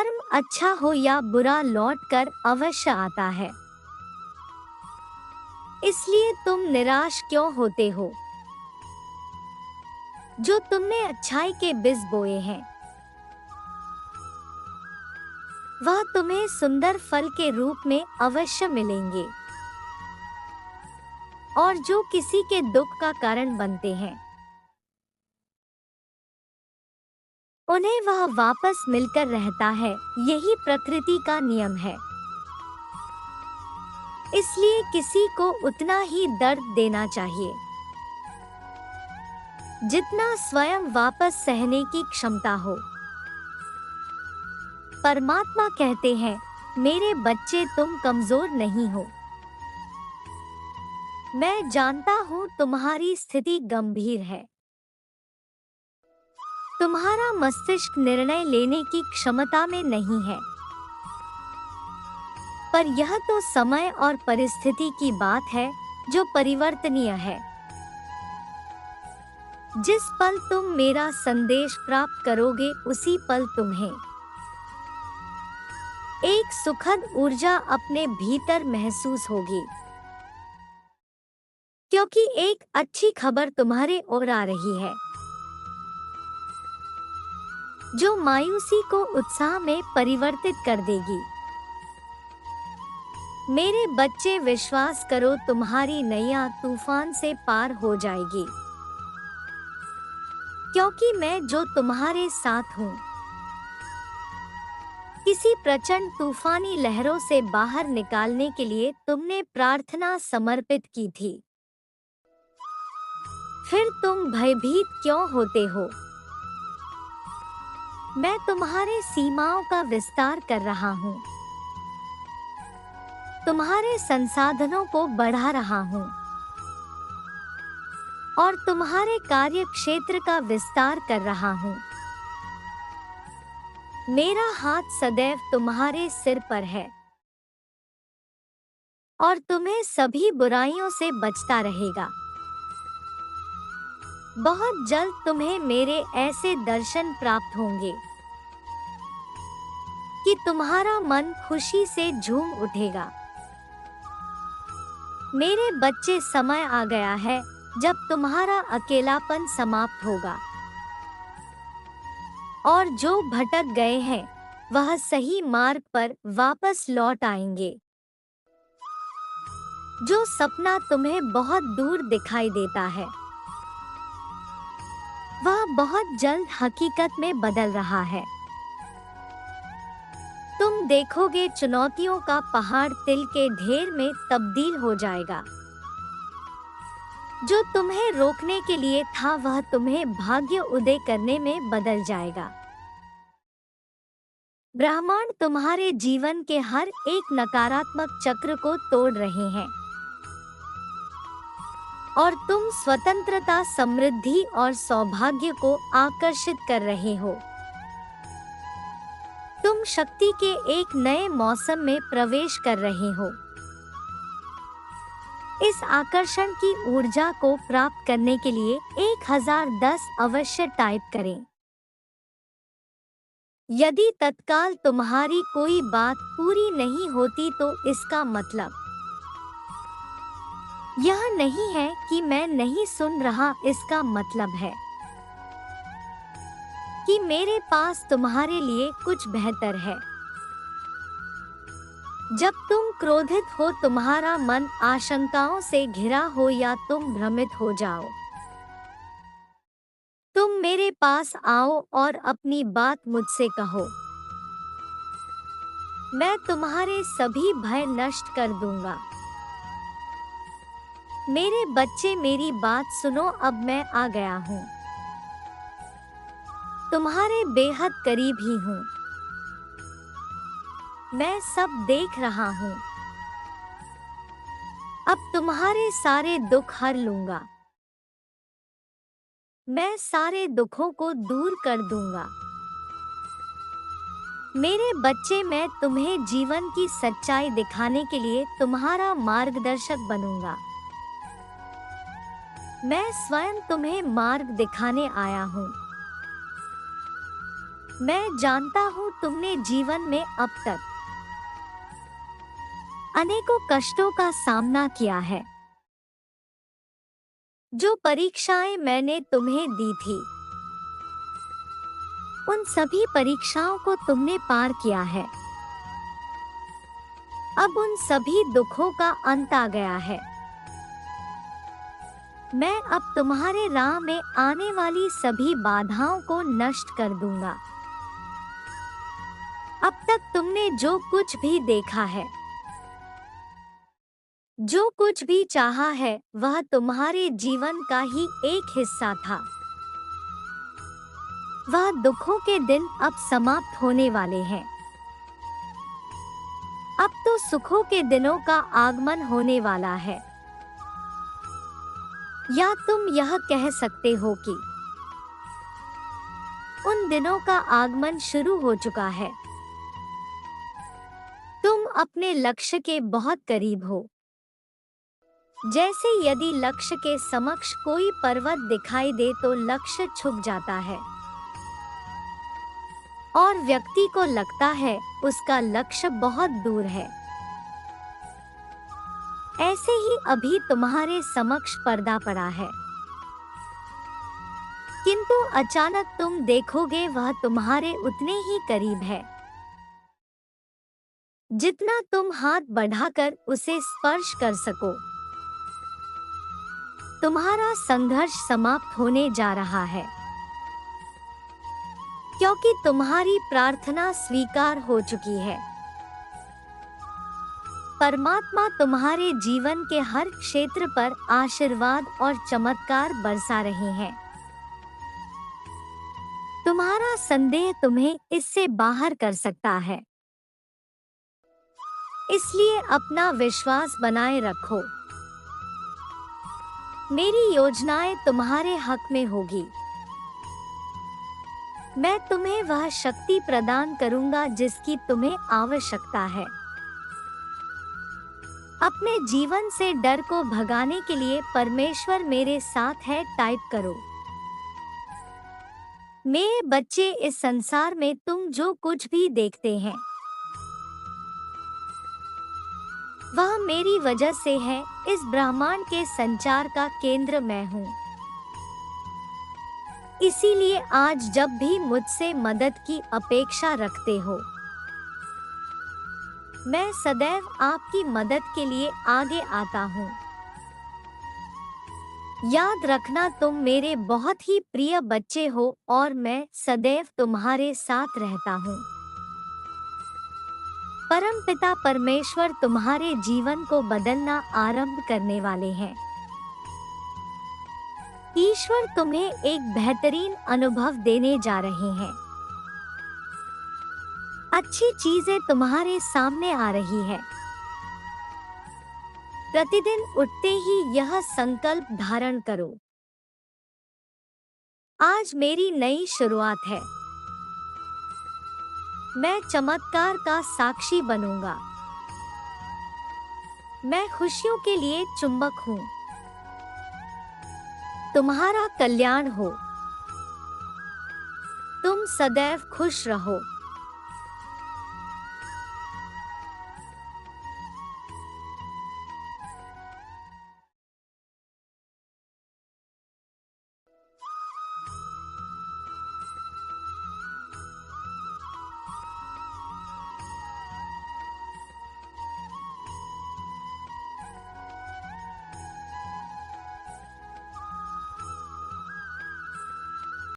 कर्म अच्छा हो या बुरा लौट कर अवश्य आता है। इसलिए तुम निराश क्यों होते हो? जो तुमने अच्छाई के बीज बोए हैं वह तुम्हें सुंदर फल के रूप में अवश्य मिलेंगे, और जो किसी के दुख का कारण बनते हैं उन्हें वह वापस मिलकर रहता है। यही प्रकृति का नियम है। इसलिए किसी को उतना ही दर्द देना चाहिए जितना स्वयं वापस सहने की क्षमता हो। परमात्मा कहते हैं, मेरे बच्चे तुम कमजोर नहीं हो। मैं जानता हूँ तुम्हारी स्थिति गंभीर है। तुम्हारा मस्तिष्क निर्णय लेने की क्षमता में नहीं है, पर यह तो समय और परिस्थिति की बात है जो परिवर्तनीय है। जिस पल तुम मेरा संदेश प्राप्त करोगे उसी पल तुम्हें एक सुखद ऊर्जा अपने भीतर महसूस होगी, क्योंकि एक अच्छी खबर तुम्हारे ओर आ रही है जो मायूसी को उत्साह में परिवर्तित कर देगी। मेरे बच्चे, विश्वास करो, तुम्हारी नैया तूफान से पार हो जाएगी, क्योंकि मैं जो तुम्हारे साथ हूँ। किसी प्रचंड तूफानी लहरों से बाहर निकालने के लिए तुमने प्रार्थना समर्पित की थी, फिर तुम भयभीत क्यों होते हो? मैं तुम्हारे सीमाओं का विस्तार कर रहा हूँ, तुम्हारे संसाधनों को बढ़ा रहा हूँ और तुम्हारे कार्य क्षेत्र का विस्तार कर रहा हूँ। मेरा हाथ सदैव तुम्हारे सिर पर है और तुम्हें सभी बुराइयों से बचता रहेगा। बहुत जल्द तुम्हें मेरे ऐसे दर्शन प्राप्त होंगे कि तुम्हारा मन खुशी से झूम उठेगा। मेरे बच्चे, समय आ गया है जब तुम्हारा अकेलापन समाप्त होगा और जो भटक गए हैं वह सही मार्ग पर वापस लौट आएंगे। जो सपना तुम्हें बहुत दूर दिखाई देता है वह बहुत जल्द हकीकत में बदल रहा है। तुम देखोगे चुनौतियों का पहाड़ तिल के ढेर में तब्दील हो जाएगा। जो तुम्हें रोकने के लिए था वह तुम्हें भाग्य उदय करने में बदल जाएगा। ब्रह्मांड तुम्हारे जीवन के हर एक नकारात्मक चक्र को तोड़ रहे हैं और तुम स्वतंत्रता, समृद्धि और सौभाग्य को आकर्षित कर रहे हो। तुम शक्ति के एक नए मौसम में प्रवेश कर रहे हो। इस आकर्षण की ऊर्जा को प्राप्त करने के लिए 1010 अवश्य टाइप करें। यदि तत्काल तुम्हारी कोई बात पूरी नहीं होती तो इसका मतलब यह नहीं है कि मैं नहीं सुन रहा। इसका मतलब है कि मेरे पास तुम्हारे लिए कुछ बेहतर है। जब तुम क्रोधित हो, तुम्हारा मन आशंकाओं से घिरा हो या तुम भ्रमित हो जाओ, तुम मेरे पास आओ और अपनी बात मुझसे कहो। मैं तुम्हारे सभी भय नष्ट कर दूंगा। मेरे बच्चे, मेरी बात सुनो, अब मैं आ गया हूँ। तुम्हारे बेहद करीब ही हूँ। मैं सब देख रहा हूँ। अब तुम्हारे सारे दुख हर लूंगा। मैं सारे दुखों को दूर कर दूंगा। मेरे बच्चे, मैं तुम्हें जीवन की सच्चाई दिखाने के लिए तुम्हारा मार्गदर्शक बनूंगा। मैं स्वयं तुम्हें मार्ग दिखाने आया हूँ। मैं जानता हूँ तुमने जीवन में अब तक अनेकों कष्टों का सामना किया है। जो परीक्षाएं मैंने तुम्हें दी थी, उन सभी परीक्षाओं को तुमने पार किया है। अब उन सभी दुखों का अंत आ गया है। मैं अब तुम्हारे राह में आने वाली सभी बाधाओं को नष्ट कर दूंगा। अब तक तुमने जो कुछ भी देखा है, जो कुछ भी चाहा है, वह तुम्हारे जीवन का ही एक हिस्सा था। वह दुखों के दिन अब समाप्त होने वाले हैं। अब तो सुखों के दिनों का आगमन होने वाला है। या तुम यह कह सकते हो कि उन दिनों का आगमन शुरू हो चुका है। तुम अपने लक्ष्य के बहुत करीब हो। जैसे यदि लक्ष्य के समक्ष कोई पर्वत दिखाई दे तो लक्ष्य छुप जाता है और व्यक्ति को लगता है उसका लक्ष्य बहुत दूर है। ऐसे ही अभी तुम्हारे समक्ष पर्दा पड़ा है, किंतु अचानक तुम देखोगे वह तुम्हारे उतने ही करीब है जितना तुम हाथ बढ़ाकर उसे स्पर्श कर सको। तुम्हारा संघर्ष समाप्त होने जा रहा है, क्योंकि तुम्हारी प्रार्थना स्वीकार हो चुकी है। परमात्मा तुम्हारे जीवन के हर क्षेत्र पर आशीर्वाद और चमत्कार बरसा रहे हैं। तुम्हारा संदेह तुम्हें इससे बाहर कर सकता है, इसलिए अपना विश्वास बनाए रखो। मेरी योजनाएं तुम्हारे हक में होगी। मैं तुम्हें वह शक्ति प्रदान करूंगा जिसकी तुम्हें आवश्यकता है। अपने जीवन से डर को भगाने के लिए परमेश्वर मेरे साथ है टाइप करो। मेरे बच्चे, इस संसार में तुम जो कुछ भी देखते हैं वह मेरी वजह से है। इस ब्रह्मांड के संचार का केंद्र मैं हूँ। इसीलिए आज जब भी मुझसे मदद की अपेक्षा रखते हो, मैं सदैव आपकी मदद के लिए आगे आता हूँ। याद रखना, तुम मेरे बहुत ही प्रिय बच्चे हो और मैं सदैव तुम्हारे साथ रहता हूँ। परमपिता परमेश्वर तुम्हारे जीवन को बदलना आरंभ करने वाले हैं। ईश्वर तुम्हें एक बेहतरीन अनुभव देने जा रहे हैं। अच्छी चीजें तुम्हारे सामने आ रही है। प्रतिदिन उठते ही यह संकल्प धारण करो, आज मेरी नई शुरुआत है। मैं चमत्कार का साक्षी बनूंगा। मैं खुशियों के लिए चुंबक हूँ। तुम्हारा कल्याण हो। तुम सदैव खुश रहो।